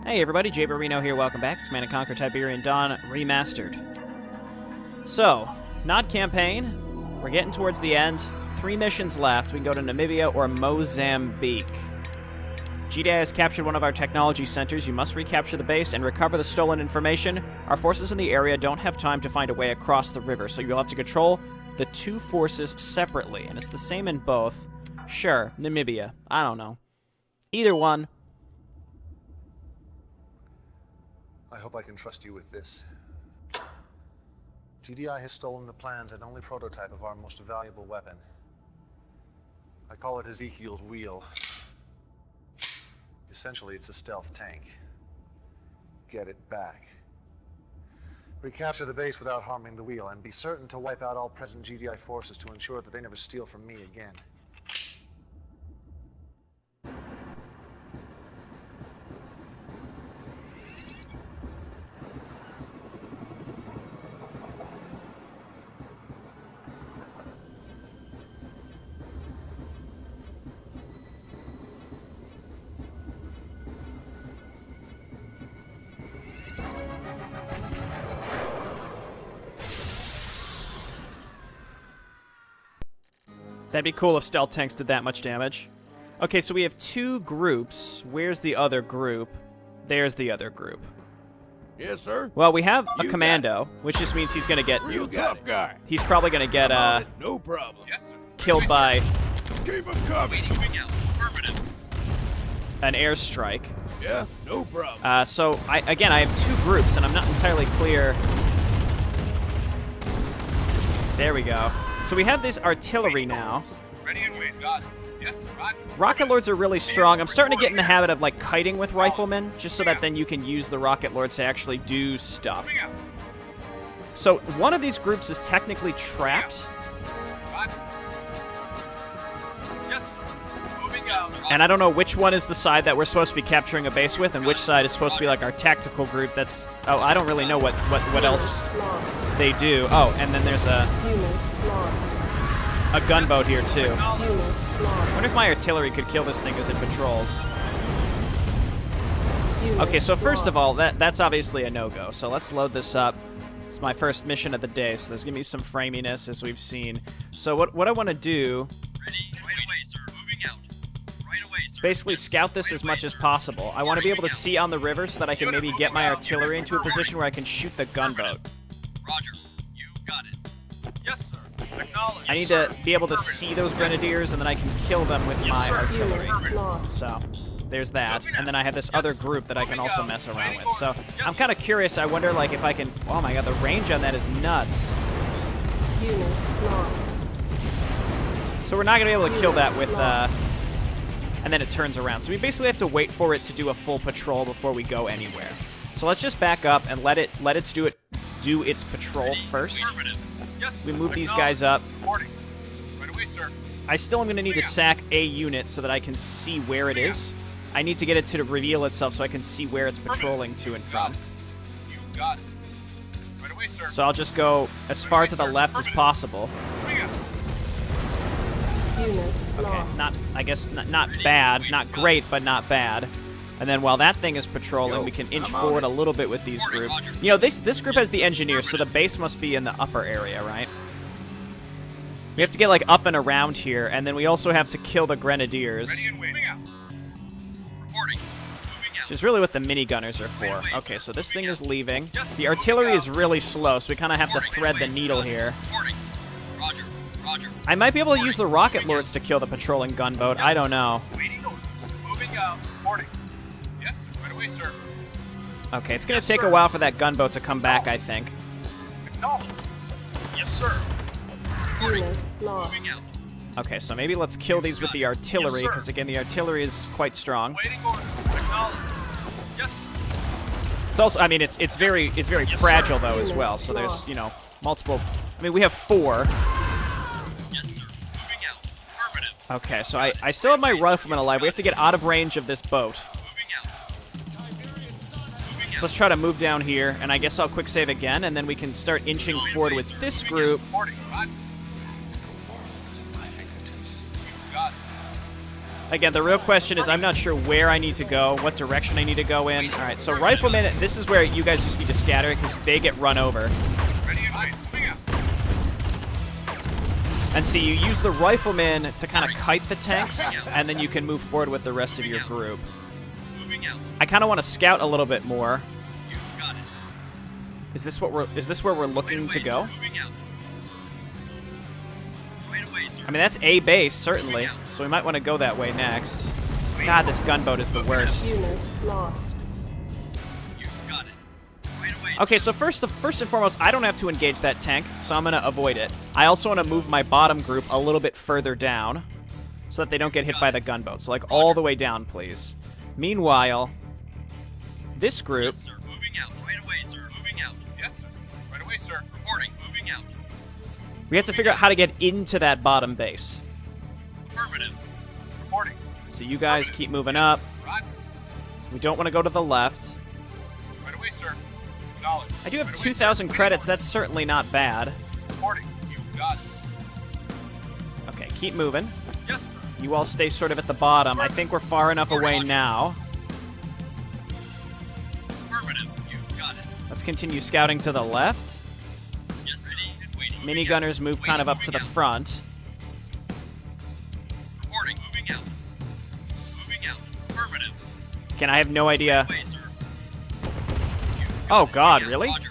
Hey everybody, Jay Barino here, welcome back to Command Conquer Tiberian Dawn Remastered. So, not campaign, we're getting towards the end, 3 missions left, we can go to Namibia or Mozambique. GDI has captured one of our technology centers, you must recapture the base and recover the stolen information. Our forces in the area don't have time to find a way across the river, so you'll have to control the 2 forces separately, and it's the same in both. Sure, Namibia, I don't know. Either one. I hope I can trust you with this. GDI has stolen the plans and only prototype of our most valuable weapon. I call it Ezekiel's wheel. Essentially, it's a stealth tank. Get it back. Recapture the base without harming the wheel, and be certain to wipe out all present GDI forces to ensure that they never steal from me again. That'd be cool if stealth tanks did that much damage. Okay, so we have 2 groups. Where's the other group? There's the other group. Yes, sir. Well, we have a commando, which just means he's gonna get... Real tough guy. He's probably gonna get, No problem. Yes, sir. killed by Keep him coming. an airstrike. Yeah, no problem. So, I have 2 groups, and I'm not entirely clear... There we go. So we have this artillery now. Ready and wait. Got it. Yes, Roger. Rocket Lords are really strong. I'm starting to get in the habit of, like, kiting with riflemen, just so that then you can use the Rocket Lords to actually do stuff. So one of these groups is technically trapped. Yes. Moving out. And I don't know which one is the side that we're supposed to be capturing a base with, and which side is supposed to be, like, our tactical group that's... Oh, I don't really know what else they do. Oh, and then there's a gunboat here, too. I wonder if my artillery could kill this thing as it patrols. Okay, so first of all, that's obviously a no-go. So let's load this up. It's my first mission of the day, so there's going to be some framiness, as we've seen. So what I want to do... Ready. Right away, sir. Moving out. Right away, sir. is basically scout this as much as possible. I want to be able to see on the river so that I can maybe get my artillery into a position where I can shoot the gunboat. Roger. You got it. Yes, sir. Acknowledge. I need to be able to see those grenadiers, and then I can kill them with my artillery. So, there's that. And then I have this other group that I can also mess around with. So, I'm kind of curious. I wonder, like, if I can... Oh my god, the range on that is nuts. Unit lost. So we're not going to be able to kill that with... And then it turns around. So we basically have to wait for it to do a full patrol before we go anywhere. So let's just back up and let it do its patrol first. We move these guys up. Right away, sir. I still am going to need to sack a unit so that I can see where it is. I need to get it to reveal itself so I can see where it's patrolling to and from. You got it. Right away, sir. So I'll just go as far to the left as possible. Unit Okay, lost. not bad, not great, but not bad. And then while that thing is patrolling, we can inch forward a little bit with these groups. You know, this group has the engineers, so the base must be in the upper area, right? We have to get, like, up and around here, and then we also have to kill the grenadiers. Ready and waiting out. Reporting. Moving out. Which is really what the minigunners are for. Okay, so this thing is leaving. The artillery is really slow, so we kind of have to thread the needle here. Reporting. Roger. Roger. I might be able to use the rocket lords to kill the patrolling gunboat. I don't know. Waiting orders. Moving out. Reporting. Yes, right away, sir. Okay, it's going to take a while for that gunboat to come back, I think. Acknowledge. Yes, sir. Reporting. Unit lost. Moving out. Okay, so maybe let's kill these with the artillery, because again, the artillery is quite strong. Waiting orders. Acknowledge. Yes. It's also, I mean, it's very fragile though as well. So there's, you know, multiple. I mean, we have 4. Yes, sir. Moving out. Affirmative. Okay, so I still have my rifleman alive. We have to get out of range of this boat. Moving out. Moving out. Let's try to move down here, and I guess I'll quick save again, and then we can start inching forward with this group. Reporting. Roger. You got it. Again, the real question is I'm not sure where I need to go, what direction I need to go in. All right, so riflemen, this is where you guys just need to scatter because they get run over. Ready and wait. Moving out. And see, you use the riflemen to kind of kite the tanks, and then you can move forward with the rest of your group. Moving out. I kind of want to scout a little bit more. You got it. Is this where we're looking to go? Moving out. Right away, sir. I mean, that's A base, certainly, so we might want to go that way next. God, this gunboat is the worst. Unit lost. You got it. Right away. Okay, so first and foremost, I don't have to engage that tank, so I'm going to avoid it. I also want to move my bottom group a little bit further down so that they don't get hit by the gunboat. So, like, all the way down, please. Meanwhile, this group... Yes, sir. Moving out. Right away, sir. Moving out. Yes, sir. Right away, sir. Reporting. Moving out. We have to figure out how to get into that bottom base. Affirmative. Reporting. So you guys keep moving up. Roger. We don't want to go to the left. Right away, sir. Knowledge. I do have Right away, 2,000 sir. credits. That's certainly not bad. Reporting. You got it. Okay, keep moving. Yes, sir. You all stay sort of at the bottom. I think we're far enough away now. Affirmative. You got it. Let's continue scouting to the left. Yes, ready and waiting. Minigunners move kind of up to the front. Reporting. Moving out. Moving out. Affirmative. Again, I have no idea. Right away, sir. Oh, God, Moving out. really? Roger.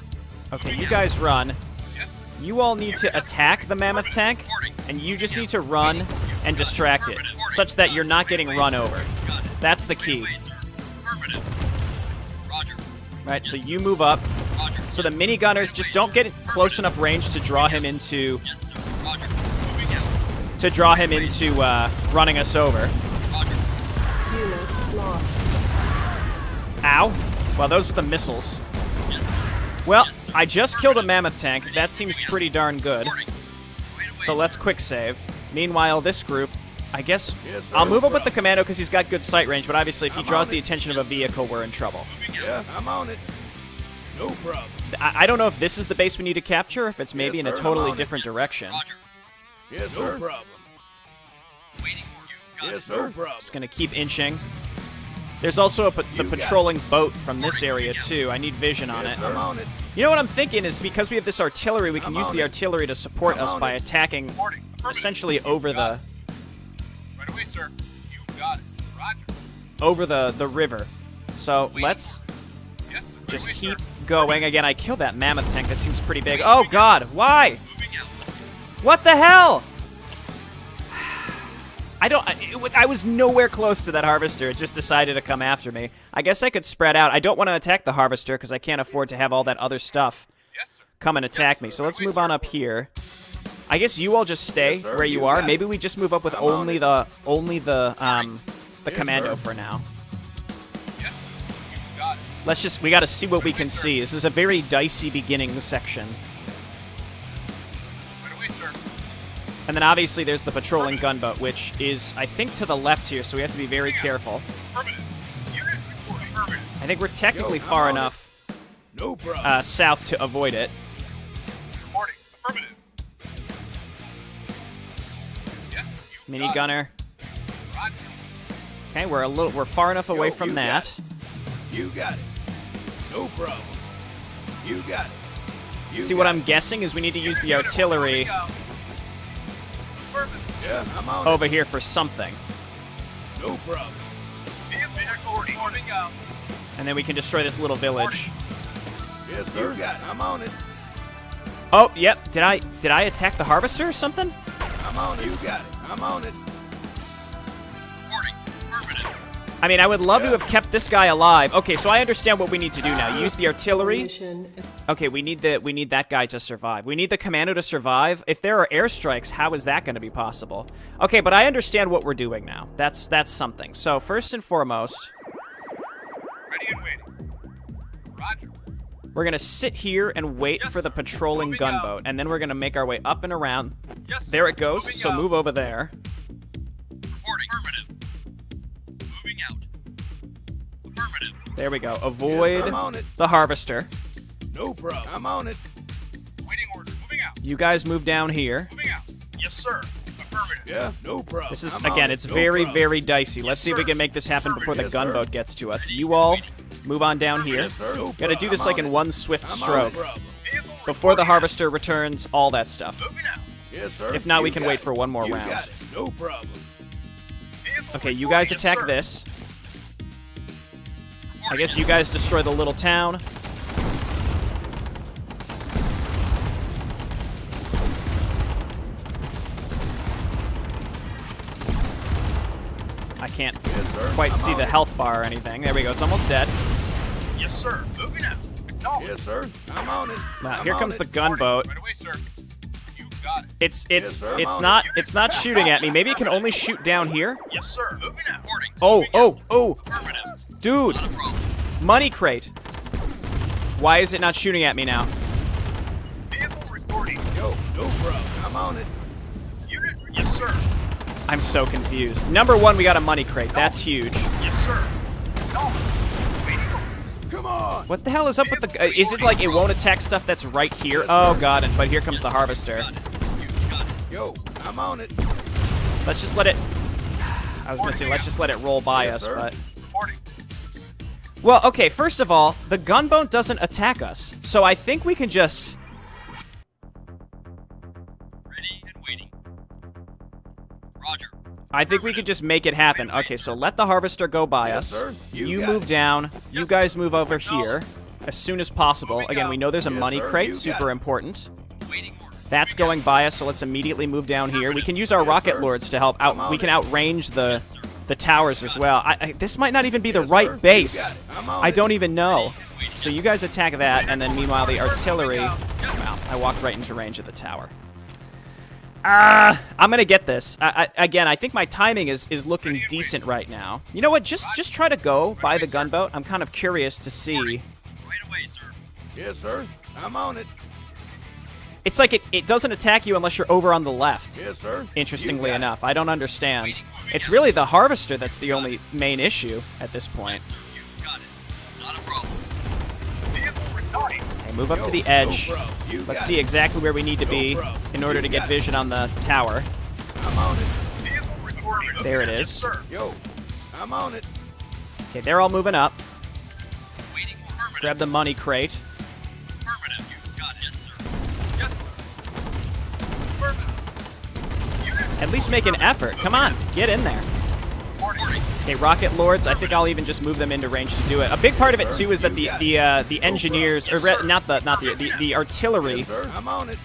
Okay, Moving you out. guys run. Yes, sir. You all need to attack the mammoth tank, and you just need to run and distract it, such that you're not getting run over. Got it. That's the key. Right away, sir. Affirmative. Roger. Right, so you move up, Roger. so the minigunners just don't get close enough range to draw him into Yes, sir. Roger. Moving out. running us over. Roger. Unit lost. Ow. Well, those are the missiles. Yes, sir. Well, I just killed a mammoth tank. That seems pretty darn good. Reporting. Right away, So sir. let's quick save. Meanwhile, this group, I guess Yes, sir. I'll move up with the commando because he's got good sight range, but obviously if he I'm draws on the it. attention of a vehicle, we're in trouble. Moving out. Yeah, I'm on it. No problem. I don't know if this is the base we need to capture, or if it's maybe Yes, in a sir. totally I'm on it. different direction. Roger. Yes, sir. No problem. Waiting. You got Yes, it. sir. No problem. Just gonna keep inching. There's also the got it. patrolling boat from this area too. I need vision on Yes, it. sir. I'm on it. You know what I'm thinking is because we have this artillery, we can I'm use on the it. artillery to support I'm us on by it. attacking Reporting. Affirmative. essentially You over got the it. Right away, sir. You got it. Roger. the river. So let's Yes, sir. Right just away, keep sir. going. Again, I killed that mammoth tank. That seems pretty big. Oh God, why? Moving out. What the hell? I was nowhere close to that harvester. It just decided to come after me. I guess I could spread out. I don't want to attack the harvester because I can't afford to have all that other stuff Yes, sir. come and attack me. So let's move on up here. I guess you all just stay Yes, sir. where you You are. got it. Maybe we just move up with I'm on only it. the Yes, commando sir. for now. Yes, sir. You got it. We got to see what we can see. This is a very dicey beginning section. Right away, sir. And then obviously there's the patrolling gunboat, which is, I think, to the left here, so we have to be very careful. Affirmative. Unit reporting. Affirmative. I think we're technically Yo, I'm far on it. enough No problem. south to avoid it. Reporting. Affirmative. Yes, sir. You got Minigunner. it. Roger. Okay, we're far enough away Yo, from you that. got it. You got it. No problem. You got it. You See, got what it. I'm guessing is we need to use the Unit artillery moving out. Affirmative. Yeah, I'm on over here for something. it. No problem. Vehicle reporting out. And then we can destroy this little village. Yes, sir. You got it. I'm on it. Oh, yep. Did I attack the harvester or something? I'm on it. You got it. I'm on it. Reporting. Affirmative. I mean, I would love to Yeah. have kept this guy alive. Okay, so I understand what we need to do now. Use the artillery. Mission Okay, we need that guy to survive. We need the commando to survive. If there are airstrikes, how is that going to be possible? Okay, but I understand what we're doing now. That's something. So first and foremost, Ready and waiting. Roger. we're going to sit here and wait Yes, for the sir. patrolling Moving gunboat, out. and then we're going to make our way up and around. Yes, sir. There it goes. Moving So out. move over there. Reporting. Affirmative. Moving out. Affirmative. There we go. Yes, Avoid I'm on it. the harvester. No problem. I'm on it. Waiting orders. Moving out. You guys move down here. Moving out. Yes, sir. Affirmative. Yeah, no problem. This is, I'm on again, it. it's No very, problem. very dicey. Let's see if we can make this happen before the Yes, gunboat gets to us. You all move on down here. Yes, sir. No Gotta do problem. this I'm like on in it. one swift I'm on stroke. it. Problem. Before the harvester returns, all that stuff. Moving out. Yes, sir. If not, we You can got wait it. for one more You round. got it. No problem. Vehicle Okay, you reporting. guys Yes, attack sir. this. I guess you guys destroy the little town. I can't Yes, sir. quite I'm see on the it. health bar or anything. There we go. It's almost dead. Yes, sir. Moving out. Acknowledge. Yes, sir. I'm on it. Now, I'm here on comes it. the gunboat. Right away, sir. You got it. It's sir, I'm on it's not shooting at me. Maybe it can only shoot down here. Yes, sir. Moving out. Reporting. Oh, Moving oh, out. oh. Affirmative. Dude, Not a problem. money crate. Why is it not shooting at me now? Vehicle reporting. Yo, no problem. I'm on it. Unit. Yes, sir. I'm so confused. Number one, we got a money crate. That's huge. Yes, sir. Acknowledge. Waiting orders. Come on. What the hell is up with the... is it like it won't attack stuff that's right here? Oh, God. But here comes the harvester. Got it. You got it. Yo, I'm on it. Let's just let it... I was going to say, let's just let it roll by Yes, us, sir. but... Reporting. Well, okay, first of all, the gunboat doesn't attack us. So I think we can just... Ready and waiting. Roger. I think we could just make it happen. Okay, so let the harvester go by Yes, us. sir. You You got move it. down. You guys move over here as soon as possible. Again, we know there's a Yes, money sir. crate, You got super it. important. Waiting order. That's going by us, so let's immediately move down here. We can use our Yes, rocket sir. lords to help out. I'm on We can it. outrange the towers as well. This might not even be the Yes, right sir. You base. got it. I'm on I it. don't even know. So you guys attack that, and then meanwhile the artillery... Wow, I walked right into range of the tower. I'm gonna get this. Again, I think my timing is looking decent right now. You know what? Just try to go by the gunboat. I'm kind of curious to see. Right away, sir. Yes, sir. I'm on it. It's like it doesn't attack you unless you're over on the left. Yes, sir. Interestingly You got it. enough, I don't understand. It's really the harvester that's the only main issue at this point. You got it. Not a problem. Vehicle reporting. Okay, move up to the Yo, edge. no problem. You Let's got see it. exactly where we need to No be problem. in order to You get got it. vision on the tower. I'm on it. Vehicle reporting. There it Yes, is. sir. Yo, I'm on it. Okay, they're all moving up. Waiting. Affirmative. Grab the money crate. Affirmative. You got it. Yes, sir. Yes, sir. Affirmative. Unit At least make an effort. Come on, get in there. reporting. Okay, rocket lords. I think I'll even just move them into range to do it. A big part of it too is that the engineers, or not the artillery, Yes, sir. I'm on it.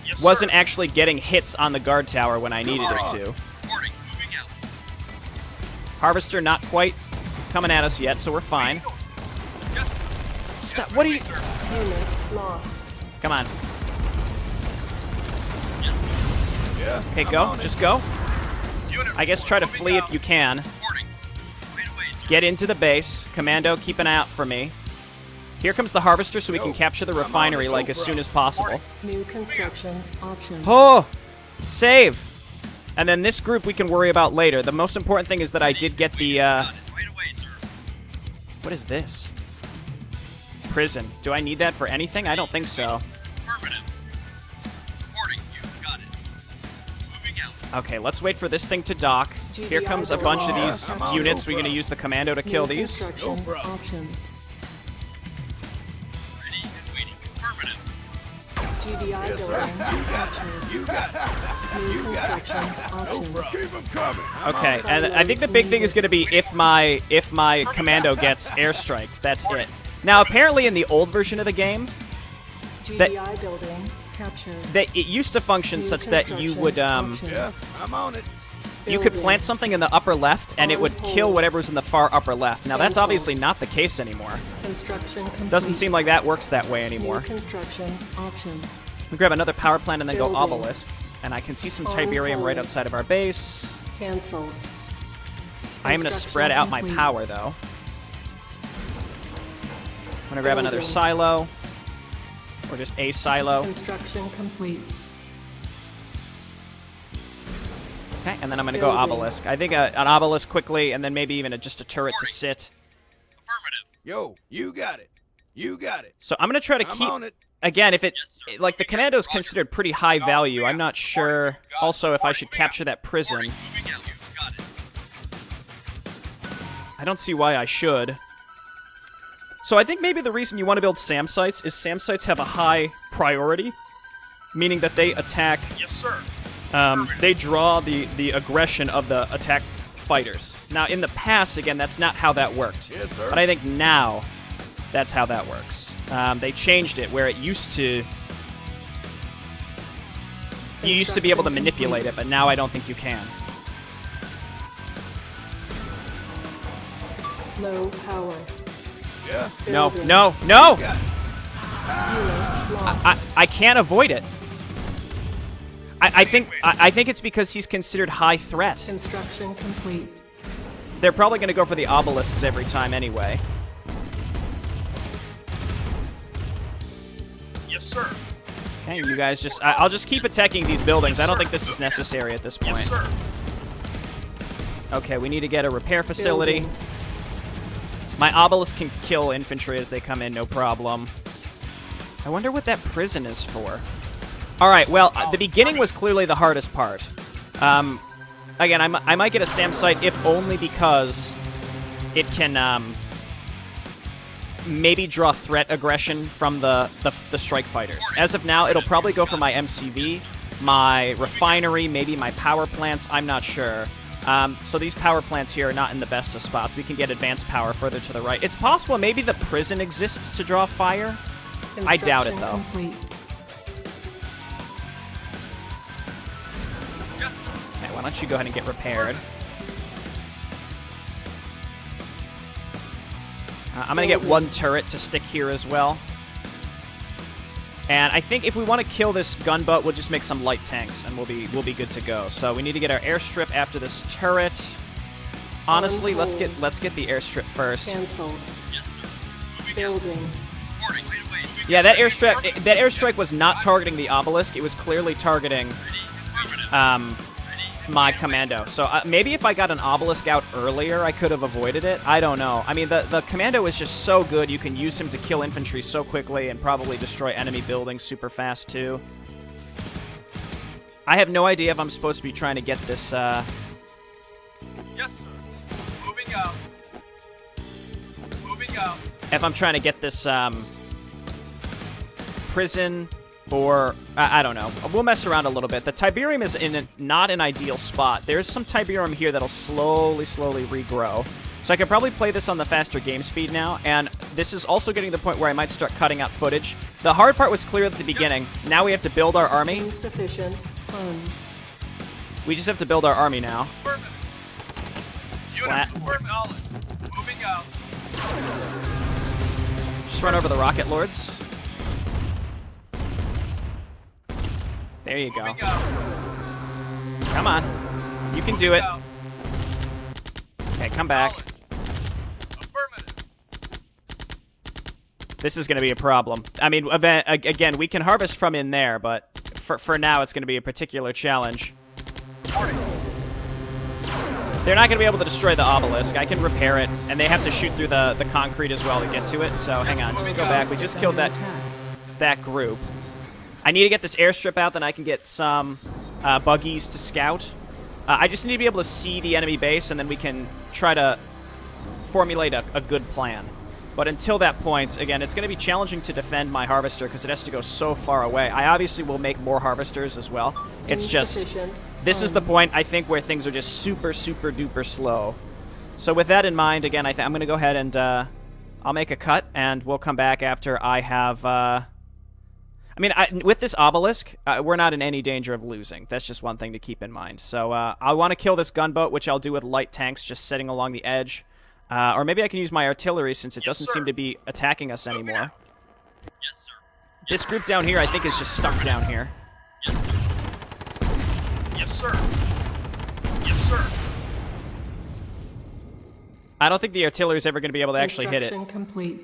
Yes, sir. wasn't actually getting hits on the guard tower when I needed it to. Reporting. Moving out. Harvester not quite coming at us yet, so we're fine. Yes, sir. Stop. Yes, What are right you? away, sir. Unit lost. Come on. Yeah. Okay, I'm go. on it. Just go. Unit I guess try to moving flee if out. you can. Reporting. Right away, sir. Get into the base. Commando, keep an eye out for me. Here comes the harvester so we can Yo, capture the I'm on refinery it. like No as soon problem. as possible. New construction options. Oh! Save! And then this group we can worry about later. The most important thing is that I did get the, Got it. Right away, sir. what is this? Prison. Do I need that for anything? I don't think so. Affirmative. Reporting. You got it. Moving out. Okay, let's wait for this thing to dock. Here comes a bunch of these I'm on it. units. We're going to use the commando to kill New these. construction No problem. options. Ready and waiting. Affirmative. GDI Yes, sir. building You got captured. You got it. New You got it. construction No options. problem. Keep 'em coming. I'm Okay, on it. and I think the big thing is going to be if my commando gets airstrikes. That's it. Now, apparently in the old version of the game, GDI building captured. that it used to function New such that you construction would options. Yeah, I'm on it. you could Building. plant something in the upper left and it would kill whatever's in the far upper left. Now that's Cancel. obviously not the case anymore. Construction complete. Doesn't seem like that works that way New anymore. construction options. We grab another power plant and then go Building. obelisk. And I can see some On Tiberium hold. right outside of our base. Cancelled. I am going to Construction spread out my complete. power though. I'm going to grab another Building. silo. Or just a silo. Construction complete. Okay, and then I'm going to go Building. obelisk. I think an obelisk quickly and then maybe even just a turret to sit. Affirmative. Yo, you got it. You got it. So I'm going to try to I'm keep... on it. Again, if like, the commando is considered pretty high value, I'm not sure also if I should capture that prison. Moving out. You got it. I don't see why I should. So I think maybe the reason you want to build SAM sites is SAM sites have a high priority, meaning that they attack... Yes, sir. They draw the aggression of the attack fighters. Now, in the past, again, that's not how that worked. Yes, sir. But I think now, that's how that works. They changed it where it used to... You used to be able to manipulate it, but now I don't think you can. Low power. Yeah. No, Building. no, no! Got it. Unit lost. I can't avoid it. I think it's because he's considered high threat. Construction complete. They're probably going to go for the obelisks every time anyway. Yes, sir. Okay, you guys just... I'll just keep attacking these buildings. I don't think this is necessary at this point. Yes, sir. Okay, we need to get a repair facility. Building. My obelisk can kill infantry as they come in, no problem. I wonder what that prison is for. Alright, well, the beginning was clearly the hardest part. Again, I might get a SAM site if only because it can maybe draw threat aggression from the strike fighters. As of now, it'll probably go for my MCV, my refinery, maybe my power plants, I'm not sure. So these power plants here are not in the best of spots. We can get advanced power further to the right. It's possible maybe the prison exists to draw fire. I doubt it, though. Complete. Yes, sir. Okay, why don't you go ahead and get repaired. I'm going to get one turret to stick here as well. And I think if we want to kill this gunboat, we'll just make some light tanks, and we'll be good to go. So we need to get our airstrip after this turret. Honestly, let's get the airstrip first. Cancelled. Yes, sir. Moving out. Building. Reporting. Right away. Yeah, that airstrike was not targeting the obelisk. It was clearly targeting Ready. Affirmative. my commando. So maybe if I got an obelisk out earlier, I could have avoided it. I don't know. I mean, the commando is just so good. You can use him to kill infantry so quickly and probably destroy enemy buildings super fast, too. I have no idea if I'm supposed to be trying to get this... Yes, sir. Moving out. Moving out. If I'm trying to get this prison... Or, I don't know. We'll mess around a little bit. The Tiberium is in not an ideal spot. There's some Tiberium here that'll slowly regrow. So I could probably play this on the faster game speed now, and this is also getting to the point where I might start cutting out footage. The hard part was clear at the beginning. Now we have to build our army. Insufficient funds. We just have to build our army now. Affirmative. Splat. Unit support solid. Moving out. Just run over the rocket lords. There you go. Moving out. Come on. You can do it. Out. Okay, come back. Affirmative. This is going to be a problem. I mean, again, we can harvest from in there, but for now, it's going to be a particular challenge. Reporting. They're not going to be able to destroy the obelisk. I can repair it, and they have to shoot through the concrete as well to get to it. So hang on, just go back. We just killed that group. I need to get this airstrip out, then I can get some buggies to scout. I just need to be able to see the enemy base, and then we can try to formulate a good plan. But until that point, again, it's going to be challenging to defend my harvester because it has to go so far away. I obviously will make more harvesters as well. It's just, this is the point, I think, where things are just super duper slow. So with that in mind, again, I'm going to go ahead and I'll make a cut, and we'll come back after I have... I mean, with this obelisk, we're not in any danger of losing. That's just one thing to keep in mind. So I want to kill this gunboat, which I'll do with light tanks just sitting along the edge. Or maybe I can use my artillery since it doesn't seem to be attacking us anymore. Yes, sir. This group down here, I think, is just stuck down here. Yes, sir. Yes, sir. I don't think the artillery is ever going to be able to actually hit it. Construction complete.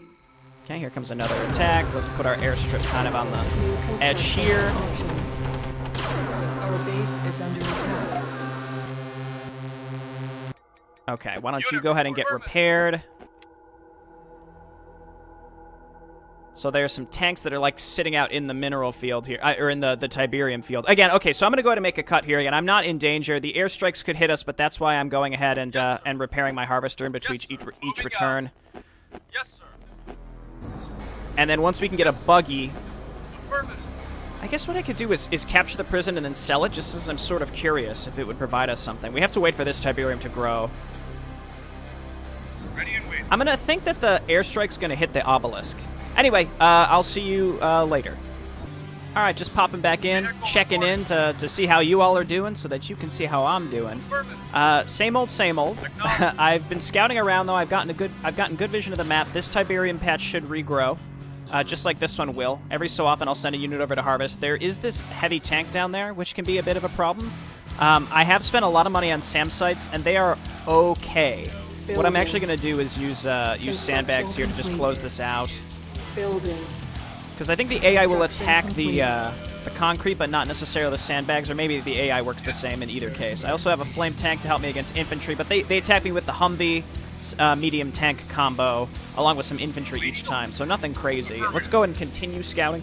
Okay, here comes another attack. Let's put our airstrip kind of on the New edge construction here. options. Our base is under attack. Okay, why don't you go ahead and get repaired? So there's some tanks that are like sitting out in the mineral field here, or in the Tiberium field. Again, okay, so I'm going to go ahead and make a cut here. Again, I'm not in danger. The airstrikes could hit us, but that's why I'm going ahead and repairing my harvester in between each return. Yes, sir. And then once we can get a buggy, Affirmative. I guess what I could do is capture the prison and then sell it, just as I'm sort of curious if it would provide us something. We have to wait for this Tiberium to grow. Ready and wait. I'm going to think that the airstrike's going to hit the obelisk. Anyway, I'll see you later. All right, just popping back in, checking in to see how you all are doing so that you can see how I'm doing. Same old, same old. I've been scouting around, though. I've gotten good vision of the map. This Tiberium patch should regrow, just like this one will. Every so often, I'll send a unit over to harvest. There is this heavy tank down there, which can be a bit of a problem. I have spent a lot of money on SAM sites, and they are okay. What I'm actually going to do is use sandbags here to just close this out. Building. Because I think the AI will attack the concrete, but not necessarily the sandbags, or maybe the AI works the same in either case. I also have a flame tank to help me against infantry, but they attack me with the Humvee medium tank combo, along with some infantry each time, so nothing crazy. Let's go and continue scouting.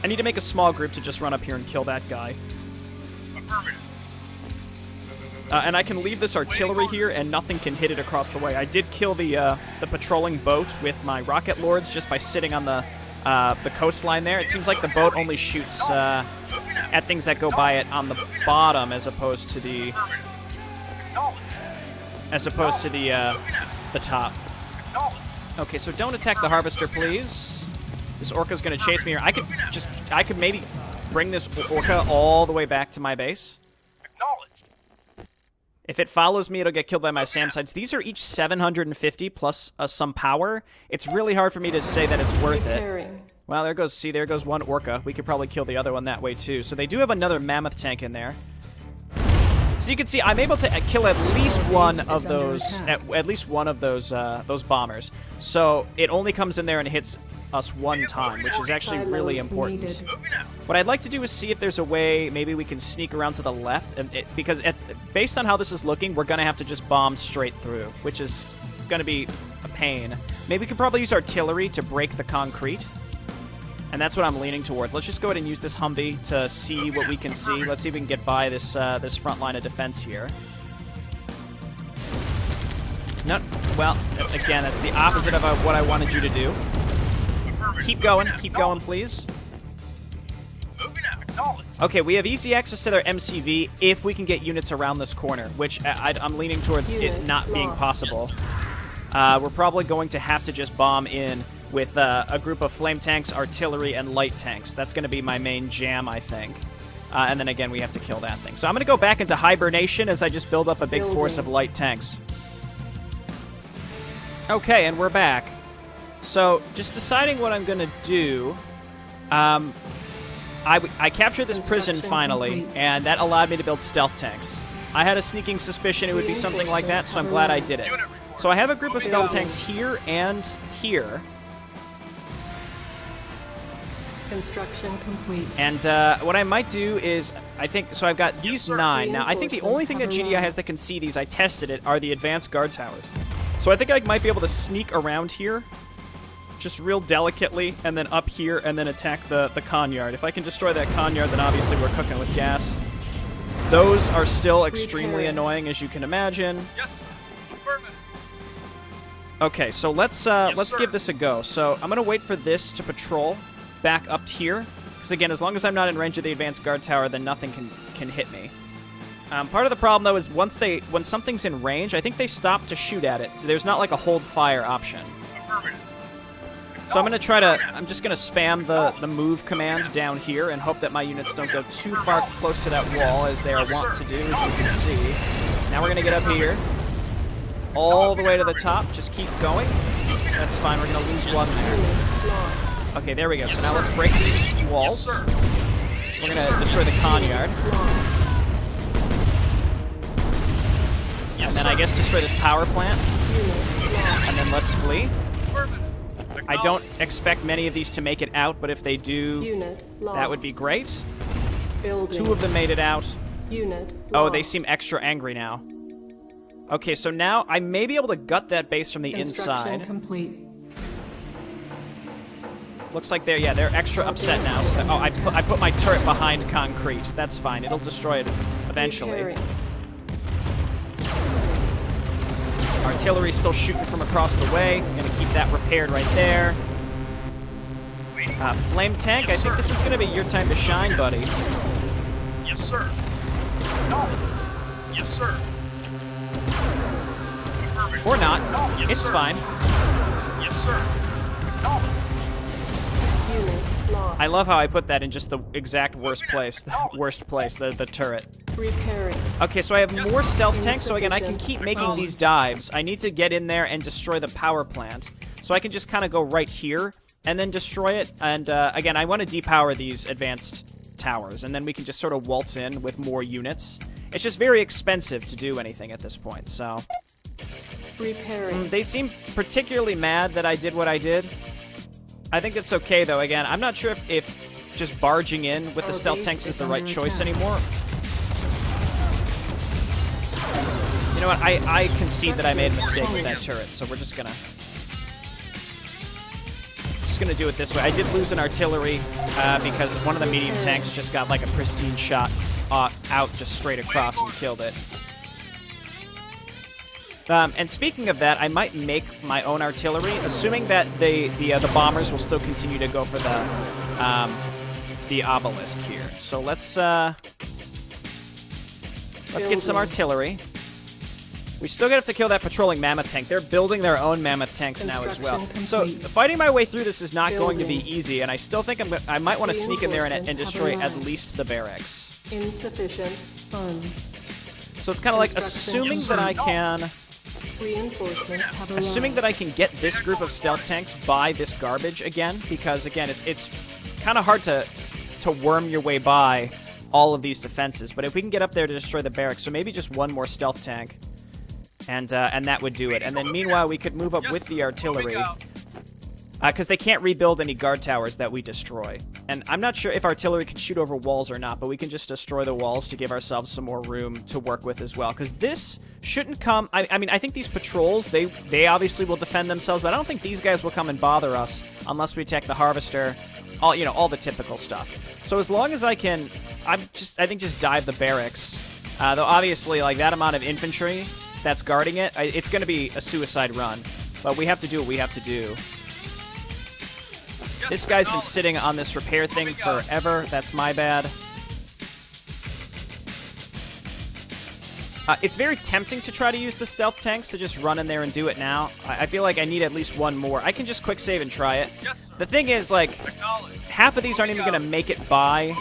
I need to make a small group to just run up here and kill that guy. Affirmative. And I can leave this artillery here, and nothing can hit it across the way. I did kill the patrolling boat with my rocket lords just by sitting on the coastline there. It seems like the boat only shoots at things that go by it on the bottom, as opposed to the top. Okay, so don't attack the harvester, please. This orca's gonna chase me here. I could maybe bring this orca all the way back to my base. Acknowledged. If it follows me, it'll get killed by my SAM sites. These are each 750 plus some power. It's really hard for me to say that it's worth it. Well, there goes one orca. We could probably kill the other one that way too. So they do have another mammoth tank in there. So you can see I'm able to kill at least one of those, those bombers. So it only comes in there and hits us one time, which is actually really important. What I'd like to do is see if there's a way maybe we can sneak around to the left, because based on how this is looking, we're going to have to just bomb straight through, which is going to be a pain. Maybe we could probably use artillery to break the concrete, and that's what I'm leaning towards. Let's just go ahead and use this Humvee to see what we can see. Let's see if we can get by this this front line of defense here. No, well, again, that's the opposite of what I wanted you to do. Keep going, please. Okay, we have easy access to their MCV if we can get units around this corner, which I'm leaning towards it not being possible. We're probably going to have to just bomb in with a group of flame tanks, artillery, and light tanks. That's going to be my main jam, I think. And then again, we have to kill that thing. So I'm going to go back into hibernation as I just build up a big force of light tanks. Okay, and we're back. So, just deciding what I'm going to do, I captured this prison finally, and that allowed me to build stealth tanks. I had a sneaking suspicion it would be something like that, so I'm glad I did it. So I have a group of stealth tanks here and here. Construction complete. And what I might do is, so I've got these 9. Now, I think the only thing that GDI has that can see these, I tested it, are the advanced guard towers. So I think I might be able to sneak around here, just real delicately, and then up here, and then attack the con yard. If I can destroy that con yard, then obviously we're cooking with gas. Those are still extremely annoying, as you can imagine. Yes, affirmative. Okay, so let's give this a go. So I'm gonna wait for this to patrol back up here, because again, as long as I'm not in range of the advanced guard tower, then nothing can hit me. Part of the problem though is when something's in range, I think they stop to shoot at it. There's not like a hold fire option. Affirmative. So I'm just gonna spam the move command down here and hope that my units don't go too far close to that wall, as they are wont to do, as you can see. Now we're gonna get up here, all the way to the top. Just keep going. That's fine. We're gonna lose one there. Okay, there we go. So now let's break these walls. We're gonna destroy the con yard, and then I guess destroy this power plant, and then let's flee. I don't expect many of these to make it out, but if they do, that would be great. Building. 2 of them made it out. Unit Oh, lost. they seem extra angry now. Okay, so now I may be able to gut that base from the Construction inside. complete. Looks like they're extra upset now. So oh, I put my turret behind concrete. That's fine. It'll destroy it eventually. Repairing. Artillery's still shooting from across the way. Gonna keep that repaired right there. Flame tank, I think this is gonna be your time to shine, buddy. Yes, sir. Acknowledged. Yes, sir. Affirmative. Or not. Yes, It's sir. fine. Yes, sir. Acknowledged. Unit lost. I love how I put that in just the exact worst place. The turret. Repairing. Okay, so I have more stealth tanks, so again, I can keep making these dives. I need to get in there and destroy the power plant. So I can just kind of go right here and then destroy it. And again, I want to depower these advanced towers, and then we can just sort of waltz in with more units. It's just very expensive to do anything at this point, so... Repairing. They seem particularly mad that I did what I did. I think it's okay, though. Again, I'm not sure if just barging in with the Our stealth base tanks is is the right under choice attack. anymore. You know what? I concede that I made a mistake with that turret, so we're just gonna do it this way. I did lose an artillery because one of the medium tanks just got like a pristine shot out just straight across and killed it. And speaking of that, I might make my own artillery, assuming that the bombers will still continue to go for the obelisk here. So let's get some artillery. We still have to kill that patrolling mammoth tank. They're building their own mammoth tanks now as well. So fighting my way through this is not going to be easy, and I still think I might want to sneak in there and destroy at least the barracks. Insufficient funds. So it's kind of like assuming that I can... Reinforcements have arrived. Assuming that I can get this group of stealth tanks by this garbage again, because again, it's kind of hard to worm your way by all of these defenses. But if we can get up there to destroy the barracks, so maybe just one more stealth tank, and that would do it. And then meanwhile, we could move up with the artillery, because they can't rebuild any guard towers that we destroy. And I'm not sure if artillery can shoot over walls or not, but we can just destroy the walls to give ourselves some more room to work with as well. Because this shouldn't come... I mean, I think these patrols, they obviously will defend themselves, but I don't think these guys will come and bother us unless we attack the harvester, all the typical stuff. So as long as I can... I think just dive the barracks. Though obviously, like, that amount of infantry that's guarding it, it's going to be a suicide run. But we have to do what we have to do. This guy's been sitting on this repair thing forever. That's my bad. It's very tempting to try to use the stealth tanks to just run in there and do it now. I feel like I need at least one more. I can just quick save and try it. The thing is, like, half of these aren't even going to make it by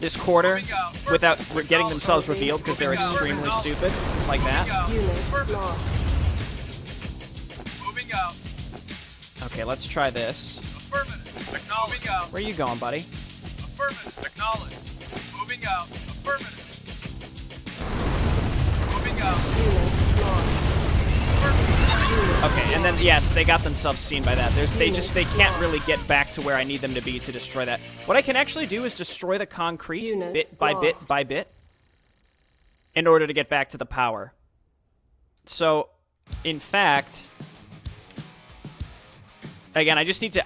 this quarter without getting themselves revealed because they're extremely stupid, like that. Unit lost. Moving out. Okay, let's try this. Affirmative. Acknowledged. Where are you going, buddy? Affirmative. Acknowledged. Moving out. Affirmative. Moving out. Unit lost. Okay, and then yes, they got themselves seen by that. They can't really get back to where I need them to be to destroy that. What I can actually do is destroy the concrete bit by bit by bit in order to get back to the power. So, in fact, again, I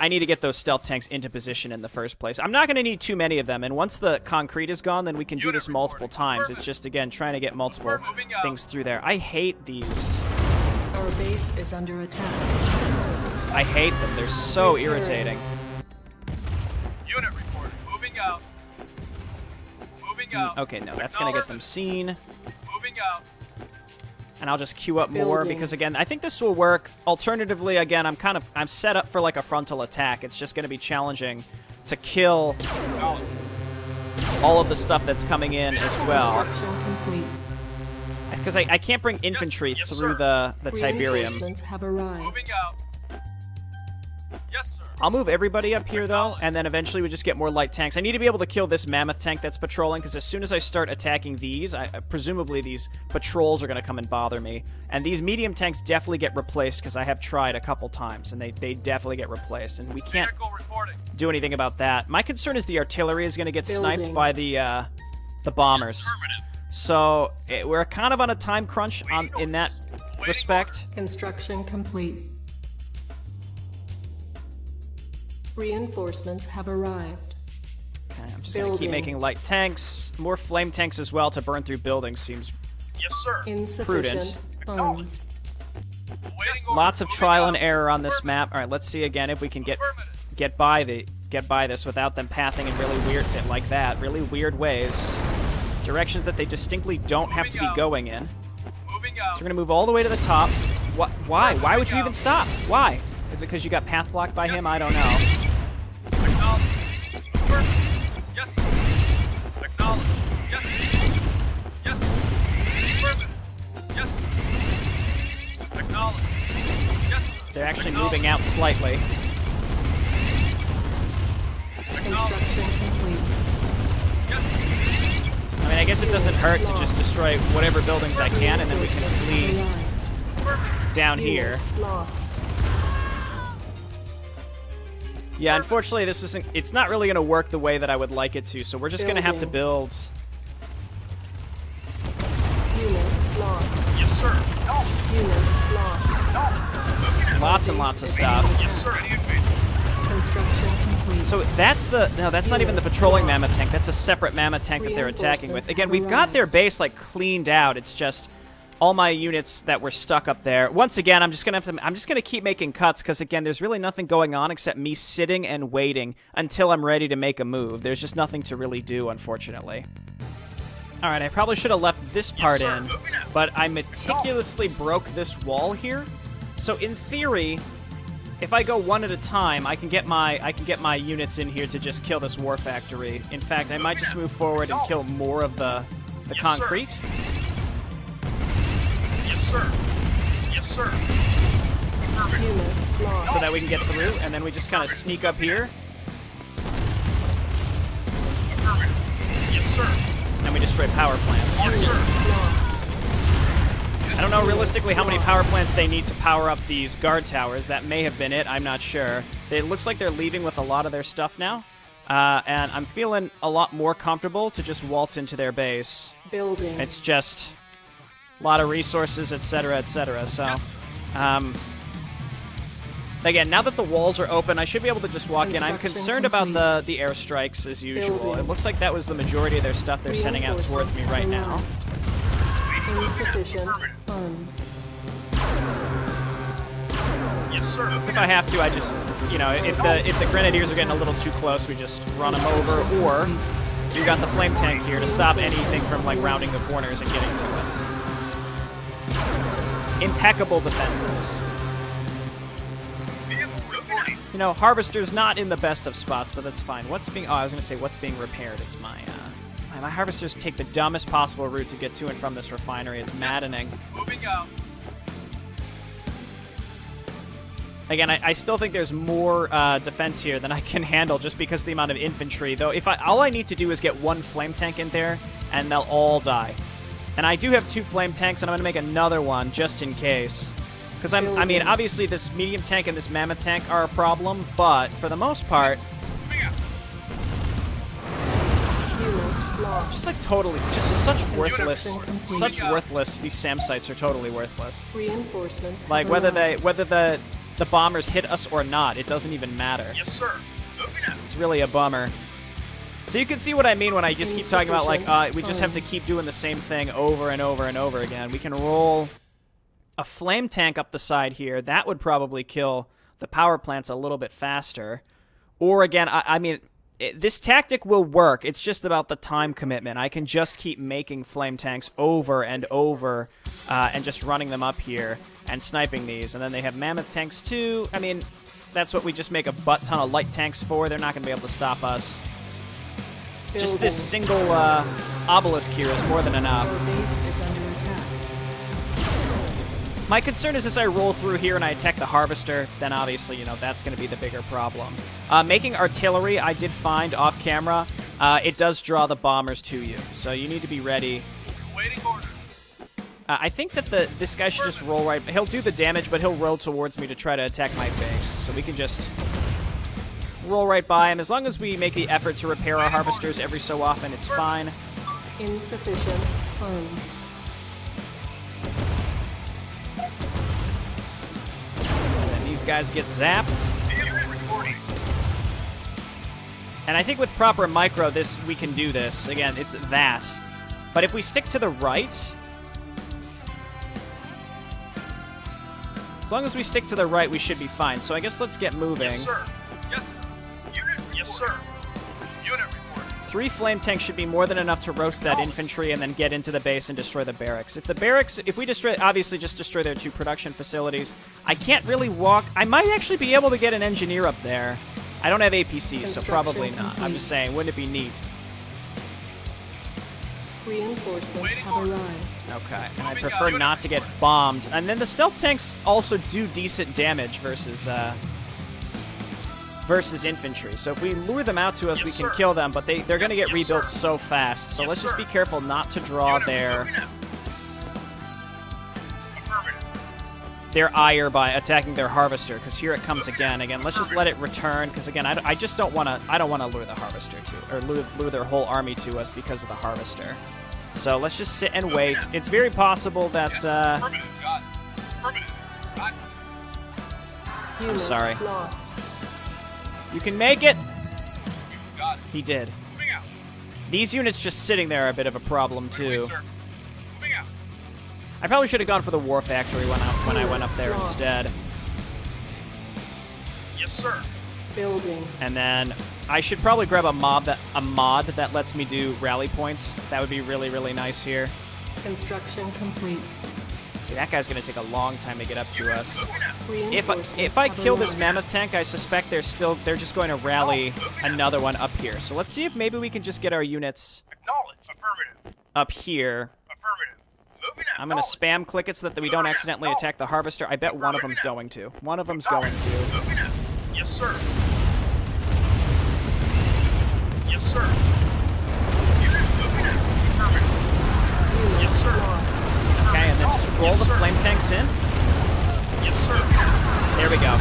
need to get those stealth tanks into position in the first place. I'm not going to need too many of them, and once the concrete is gone, then we can do this multiple times. It's just, again, trying to get multiple things through there. I hate these. Our base is under attack. I hate them. They're so irritating. Unit reported. Moving out. Moving out. Okay, no, that's going to get them seen. Moving out. And I'll just queue up more Building. because, again, I think this will work. Alternatively, again, I'm set up for like a frontal attack. It's just going to be challenging to kill all of the stuff that's coming in as well. Construction complete. Because I can't bring infantry Yes, through sir. the Tiberium. Reinforcements have arrived. Moving out. Yes, sir. I'll move everybody up here, though, and then eventually we just get more light tanks. I need to be able to kill this mammoth tank that's patrolling, because as soon as I start attacking these, presumably these patrols are going to come and bother me. And these medium tanks definitely get replaced, because I have tried a couple times, and they definitely get replaced. And we can't Vehicle reporting. do anything about that. My concern is the artillery is going to get sniped Building. by the bombers. Affirmative. So we're kind of on a time crunch in that respect. Construction complete. Reinforcements have arrived. Okay, I'm just going to keep making light tanks. More flame tanks as well to burn through buildings seems Yes, sir. Insufficient prudent. funds. Awaiting orders. Lots of Moving trial out. and error on this map. All right, let's see again if we can get by this without them pathing in really weird ways. Directions that they distinctly don't have to be going in. Moving So out. we're going to move all the way to the top. Why? Why would you even stop? Why? Is it because you got path blocked by him? I don't know. Acknowledge. Affirmative. Yes. Acknowledge. Yes. Yes. Affirmative. Yes. Acknowledge. Yes. They're actually moving out slightly. Construction complete. Yes. I mean, I guess it doesn't hurt to just destroy whatever buildings I can, and then we can flee down here. Lost. Yeah, unfortunately, it's not really going to work the way that I would like it to, so we're just going to have to build. Unit lost. Yes, sir. No. Unit lost. No. Lots and lots of stuff. Yes, sir. Any advance? Construction complete. So that's that's not even the patrolling mammoth tank. That's a separate mammoth tank that they're attacking with. Again, we've got their base like cleaned out. It's just all my units that were stuck up there. Once again, I'm just gonna keep making cuts because again, there's really nothing going on except me sitting and waiting until I'm ready to make a move. There's just nothing to really do, unfortunately. All right, I probably should have left this part in, but I meticulously broke this wall here. So in theory, if I go one at a time, I can get my units in here to just kill this war factory. In fact, I might just move forward and kill more of the concrete. Yes, sir. Yes, sir. Affirmative. Unit lost. So that we can get through, and then we just kind of sneak up here, Affirmative. Yes, sir. and we destroy power plants. Yes, sir. Lost. I don't know realistically how many power plants they need to power up these guard towers. That may have been it. I'm not sure. It looks like they're leaving with a lot of their stuff now, and I'm feeling a lot more comfortable to just waltz into their base. Building. It's just a lot of resources, etc., etc. So, again, now that the walls are open, I should be able to just walk in. I'm concerned about the airstrikes as usual. Building. It looks like that was the majority of their stuff they're sending out towards me right now. Insufficient funds. Yes, sir. If I have to, I just, if the grenadiers are getting a little too close, we just run them over, or you got the flame tank here to stop anything from like rounding the corners and getting to us. Impeccable defenses. Vehicle reporting. Harvester's not in the best of spots, but that's fine. What's being repaired. It's my harvesters take the dumbest possible route to get to and from this refinery. It's maddening. Moving out. Again, I still think there's more defense here than I can handle just because of the amount of infantry. Though, all I need to do is get one flame tank in there, and they'll all die. And I do have 2 flame tanks, and I'm going to make another one just in case. Because obviously this medium tank and this mammoth tank are a problem, but for the most part, Moving out. Unit lost. just such worthless, Complete. these SAM sites are totally worthless. Reinforcements. Like have arrived. whether the bombers hit us or not, it doesn't even matter. Yes, sir. Moving out. It's really a bummer. So you can see what I mean when I just keep talking about like we just have to keep doing the same thing over and over and over again. We can roll a flame tank up the side here. That would probably kill the power plants a little bit faster. Or again, this tactic will work. It's just about the time commitment. I can just keep making flame tanks over and over and just running them up here and sniping these. And then they have mammoth tanks too. I mean, that's what we just make a butt ton of light tanks for. They're not going to be able to stop us. Just this single obelisk here is more than enough. Our base is under attack. My concern is as I roll through here and I attack the harvester, then obviously, that's going to be the bigger problem. Making artillery, I did find off camera, it does draw the bombers to you, so you need to be ready. Waiting order. I think that this guy should just roll right. He'll do the damage, but he'll roll towards me to try to attack my base, so we can just roll right by him. As long as we make the effort to repair our harvesters every so often, it's fine. Insufficient funds. And these guys get zapped. Vehicle reporting. And I think with proper micro, we can do this. Again, it's that. But if we stick to the right... As long as we stick to the right, we should be fine. So I guess let's get moving. Yes, sir. Yes, sir. Unit, yes, sir. Unit report. 3 flame tanks should be more than enough to roast that infantry and then get into the base and destroy the barracks. If we destroy, obviously just destroy their 2 production facilities. I can't really walk. I might actually be able to get an engineer up there. I don't have APCs, so probably not. I'm just saying, wouldn't it be neat? Reinforcements have arrived. Okay, and I prefer not to get bombed. And then the stealth tanks also do decent damage versus infantry. So if we lure them out to us, we can kill them, but they're going to get rebuilt so fast. So let's just be careful not to draw their ire by attacking their harvester, because here it comes again. Again, let's just let it return, because again, I just don't want to lure the harvester to, or lure their whole army to us because of the harvester. So let's just sit and wait. It's very possible that I'm sorry. Lost. You can make it. He did. These units just sitting there are a bit of a problem too. I probably should have gone for the war factory when I went up there instead. Yes, sir. Building. And then I should probably grab a mod that lets me do rally points. That would be really, really nice here. Construction complete. See, that guy's gonna take a long time to get up to us. Reinforcements If I have kill this arrived. mammoth tank, I suspect they're just going to rally another one up here. So let's see if maybe we can just get our units Acknowledge. Affirmative. up here. Affirmative. Moving out. I'm gonna spam click it so that we don't accidentally attack the harvester. I bet one of them's going to. One of them's going to. Moving out. Yes, sir. Yes, sir. Unit moving out. Affirmative. Yes, sir. Okay, and then just roll the flame tanks in. Yes, sir. There we go.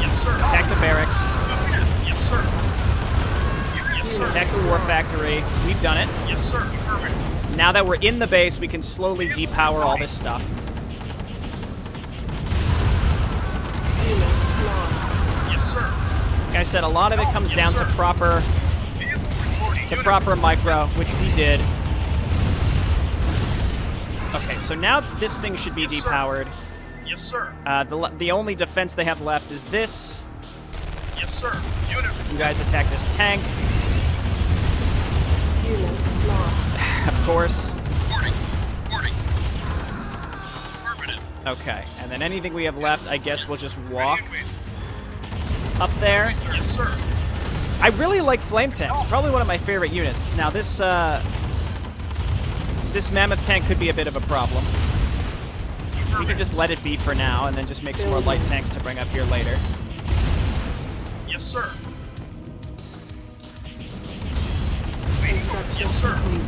Yes, sir. Attack the barracks. Moving out. Yes, sir. Yes, sir. Attack the war factory. We've done it. Yes, sir. Affirmative. Now that we're in the base, we can slowly depower all this stuff. Unit lost. Yes, sir. Like I said, a lot of it comes down to proper micro, which we did. Okay, so now this thing should be depowered. Yes, sir. The only defense they have left is this. Yes, sir. Unit. You guys attack this tank, Unit lost. of course. Reporting. Reporting. Affirmative. Okay, and then anything we have left, I guess we'll just walk up there. Yes, sir. I really like flame tanks. Probably one of my favorite units. Now this mammoth tank could be a bit of a problem. We can just let it be for now, and then just make some more light tanks to bring up here later. Yes, sir. Construction Yes, sir. complete.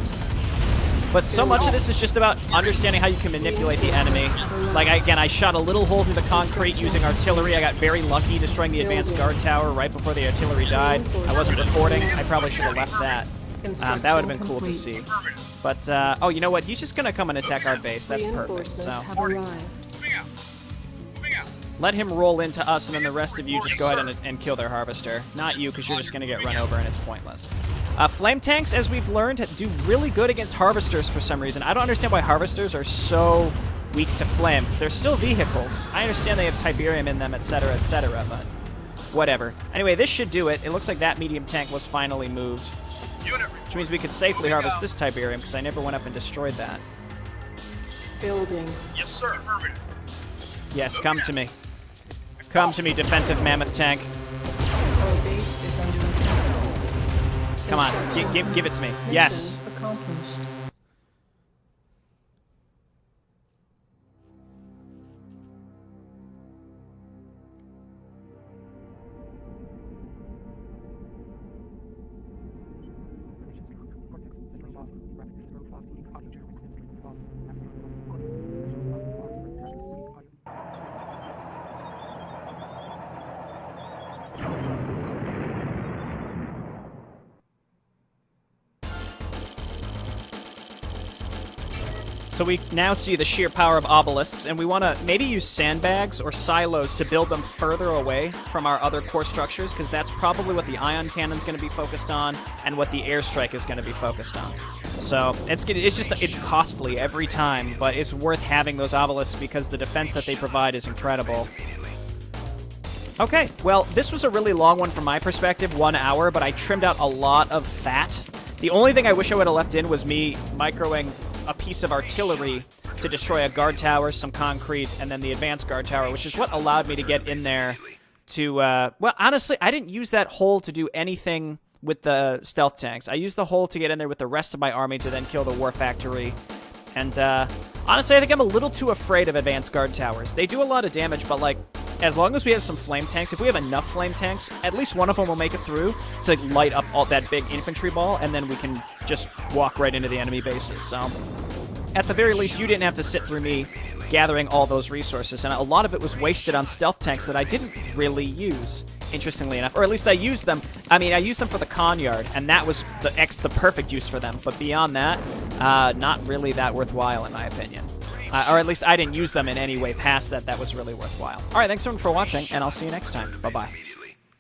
But so much of this is just about understanding how you can manipulate the enemy. Like, I shot a little hole through the concrete using artillery. I got very lucky destroying the advanced guard tower right before the artillery died. I wasn't recording. I probably should have left that. That would have been cool to see. But, oh, you know what? He's just going to come and attack our base. That's perfect. Reinforcements So have arrived. Moving out. Moving out. let him roll into us, and then the rest of you just go ahead and kill their harvester. Not you, because you're just going to get run over and it's pointless. Flame tanks, as we've learned, do really good against harvesters for some reason. I don't understand why harvesters are so weak to flame, because they're still vehicles. I understand they have Tiberium in them, etc., but whatever. Anyway, this should do it. It looks like that medium tank was finally moved, which means we could safely harvest this Tiberium, because I never went up and destroyed that. Building. Yes, sir. Affirmative. Yes, come to me. Come to me, defensive mammoth tank. Our base is under attack. Come on, give it to me. Yes. Mission accomplished. So we now see the sheer power of obelisks, and we want to maybe use sandbags or silos to build them further away from our other core structures, because that's probably what the ion cannon's going to be focused on and what the airstrike is going to be focused on. So it's costly every time, but it's worth having those obelisks because the defense that they provide is incredible. Okay, well, this was a really long one from my perspective, 1 hour, but I trimmed out a lot of fat. The only thing I wish I would have left in was me microing a piece of artillery to destroy a guard tower, some concrete, and then the advanced guard tower, which is what allowed me to get in there to, well, honestly, I didn't use that hole to do anything with the stealth tanks. I used the hole to get in there with the rest of my army to then kill the war factory. And, honestly, I think I'm a little too afraid of advanced guard towers. They do a lot of damage, but, like, as long as we have some flame tanks, if we have enough flame tanks, at least one of them will make it through to light up all that big infantry ball, and then we can just walk right into the enemy bases. So, at the very least, you didn't have to sit through me gathering all those resources, and a lot of it was wasted on stealth tanks that I didn't really use, interestingly enough. Or at least I used them. I mean, I used them for the con yard, and that was the perfect use for them. But beyond that, not really that worthwhile, in my opinion. Or at least I didn't use them in any way past that was really worthwhile. All right, thanks everyone for watching, and I'll see you next time. Bye-bye.